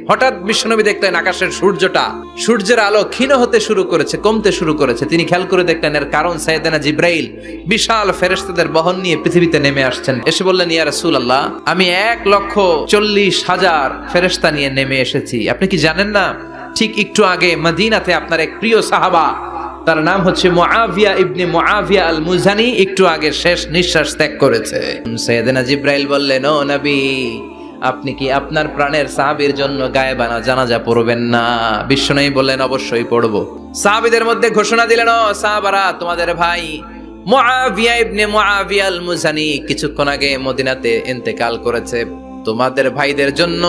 হঠাৎ বিশ্বনবী দেখলেন আকাশের সূর্যের আলো ক্ষীণ হতে শুরু করেছে, কমতে শুরু করেছে। তিনি খেয়াল করে দেখলেন এর কারণ সাইয়েদনা জিব্রাইল বিশাল ফেরেশতাদের বহন নিয়ে পৃথিবীতে নেমে আসছেন। এসে বললেন, ইয়া রাসূলুল্লাহ, আমি 1,40,000 ফেরেশতা নিয়ে নেমে এসেছি। আপনি কি জানেন না, ঠিক একটু আগে মদিনাতে আপনার এক প্রিয় সাহাবা, তার নাম হচ্ছে মুআবিয়া ইবনে মুআবিয়া আল মুজানি, একটু আগে শেষ নিঃশ্বাস ত্যাগ করেছে। সাইয়েদনা জিব্রাইল বললেন, ও নবী, আপনি কি আপনার প্রাণের সাহাবীর জন্য গায়েবানা জানাজা পড়বেন না? বিশ্বনবী বললেন, অবশ্যই পড়ব। সাহাবীদের মধ্যে ঘোষণা দিলেন, ও সাহাবারা, তোমাদের ভাই মুআবিয়া ইবনে মুআবিয়া আল মুজানি কিছুক্ষণ আগে মদিনাতে ইন্তেকাল করেছে। তোমাদের ভাইদের জন্য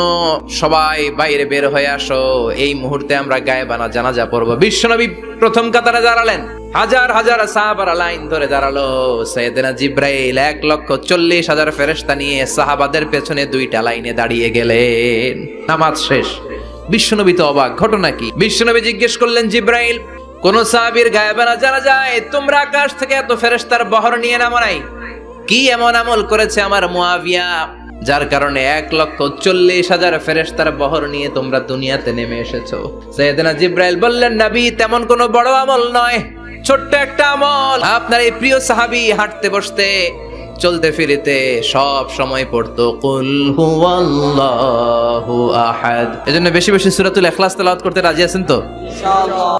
সবাই বাইরে বের হয়ে আসো, এই মুহূর্তে আমরা গায়েবানা জানাজা পড়ব। বিশ্বনবী প্রথম কাতারে দাঁড়ালেন, হাজার হাজার সাহাবারা লাইন ধরে দাঁড়ালো। সাইয়েদনা জিব্রাইল 1,40,000 ফেরেশতা নিয়ে সাহাবাদের পেছনে 2টা লাইনে দাঁড়িয়ে গেলেন। নামাজ শেষ, বিশ্বনবী তো অবাক, ঘটনা কি? বিশ্বনবী জিজ্ঞেস করলেন, জিব্রাইল, কোন সাহাবীর গায়েবানা জানা যায়? তোমরা আকাশ থেকে এত ফেরেশতার বহর নিয়ে নামো নাই? কি এমন আমল করেছে আমার মুআবিয়া, যার কারণে 1,40,000 ফেরেশতার বহর নিয়ে তোমরা দুনিয়াতে নেমে এসেছো? সাইয়েদনা জিব্রাইল বললেন, নবী, তেমন কোনো বড় আমল নয়, ছোট্ট একটা আমল। আপনার এই প্রিয় সাহাবী হাঁটতে বসতে চলতে ফিরিতে সব সময় পড়তো কুল হুয়াল্লাহু আহাদ। এজন্য বেশি বেশি সূরাতুল ইখলাস তেলাওয়াত করতে রাজি আছেন তো? ইনশাআল্লাহ।